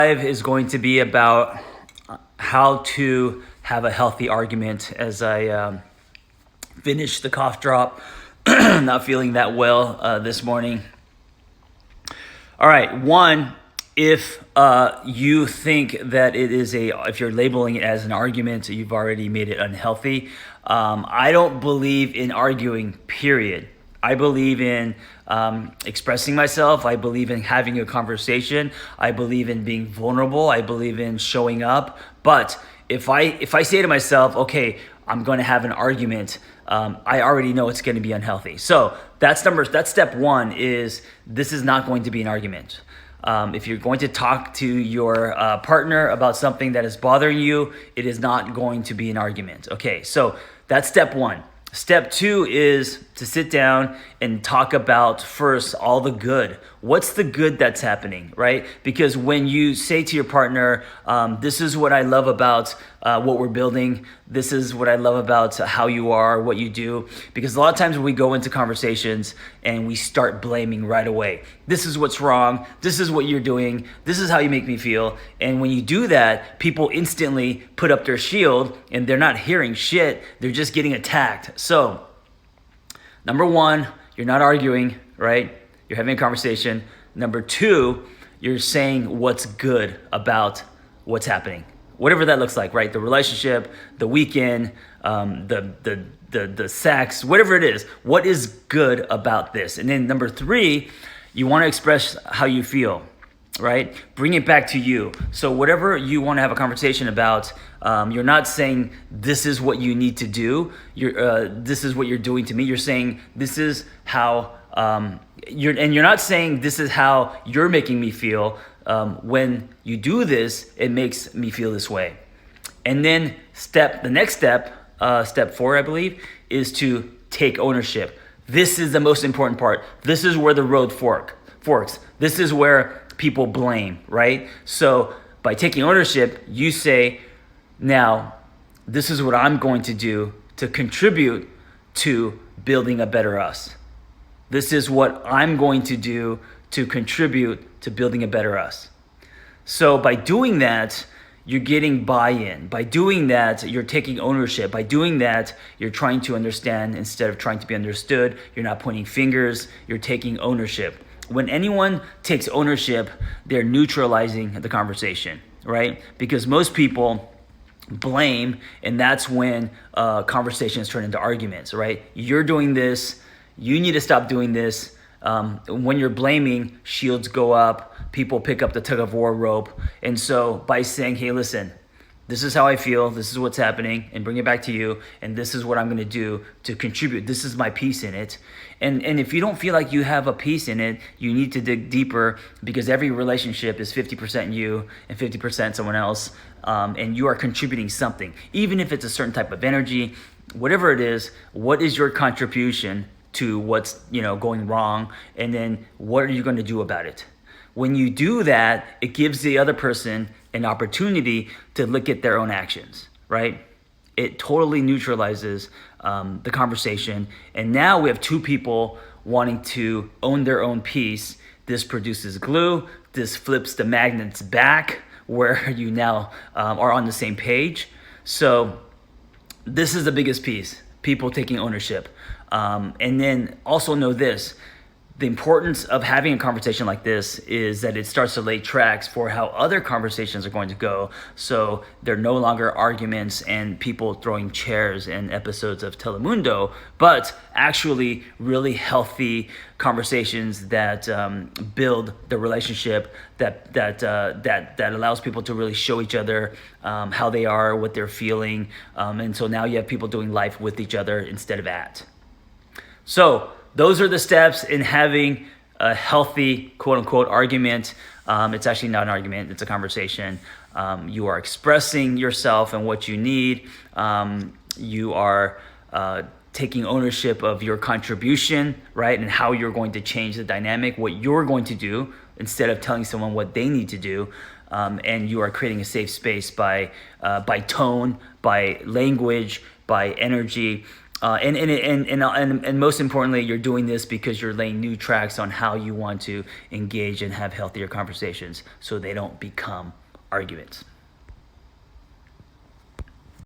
Is going to be about how to have a healthy argument as I finish the cough drop. Not feeling that well this morning. All right, one, if you think that if you're labeling it as an argument, you've already made it unhealthy. I don't believe in arguing, period. I believe in expressing myself. I believe in having a conversation. I believe in being vulnerable. I believe in showing up. But if I say to myself, okay, I'm going to have an argument, I already know it's going to be unhealthy. So that's step one. Is this is not going to be an argument. If you're going to talk to your partner about something that is bothering you, it is not going to be an argument. Okay, so that's step one. Step two is to sit down and talk about first all the good. What's the good that's happening, right? Because when you say to your partner, this is what I love about what we're building. This is what I love about how you are, what you do. Because a lot of times when we go into conversations and we start blaming right away. This is what's wrong. This is what you're doing. This is how you make me feel. And when you do that, people instantly put up their shield and they're not hearing shit. They're just getting attacked. So, number one, you're not arguing, right? You're having a conversation. Number two, you're saying what's good about what's happening. Whatever that looks like, right? The relationship, the weekend, the sex, whatever it is. What is good about this? And then number three, you want to express how you feel, right? Bring it back to you. So whatever you want to have a conversation about, you're not saying this is what you need to do. This is what you're doing to me. You're saying this is how you're not saying this is how you're making me feel. When you do this, it makes me feel this way. And then the next step, step 4, I believe, is to take ownership. This is the most important part. This is where the road forks. This is where people blame, right? So by taking ownership, you say, now, this is what I'm going to do to contribute to building a better us. This is what I'm going to do to contribute to building a better us. So by doing that, you're getting buy-in. By doing that, you're taking ownership. By doing that, you're trying to understand instead of trying to be understood. You're not pointing fingers. You're taking ownership. When anyone takes ownership, they're neutralizing the conversation, right? Because most people blame, and that's when conversations turn into arguments, right? You're doing this. You need to stop doing this. When you're blaming, shields go up. People pick up the tug of war rope. And so by saying, hey, listen, this is how I feel. This is what's happening, and bring it back to you. And this is what I'm going to do to contribute. This is my piece in it. And if you don't feel like you have a piece in it, you need to dig deeper, because every relationship is 50% you and 50% someone else. And you are contributing something, even if it's a certain type of energy, whatever it is. What is your contribution to what's going wrong, and then what are you going to do about it? When you do that, it gives the other person an opportunity to look at their own actions, right? It totally neutralizes the conversation, and now we have two people wanting to own their own piece. This produces glue. This flips the magnets back, where you now are on the same page. So this is the biggest piece, people taking ownership. And then also know this, the importance of having a conversation like this is that it starts to lay tracks for how other conversations are going to go. So they're no longer arguments and people throwing chairs in episodes of Telemundo, but actually really healthy conversations that build the relationship, that allows people to really show each other how they are, what they're feeling. And so now you have people doing life with each other instead of at. So those are the steps in having a healthy, quote unquote, argument. It's actually not an argument, it's a conversation. You are expressing yourself and what you need. You are taking ownership of your contribution, right? And how you're going to change the dynamic, what you're going to do instead of telling someone what they need to do. And you are creating a safe space by tone, by language, by energy. And most importantly, you're doing this because you're laying new tracks on how you want to engage and have healthier conversations so they don't become arguments.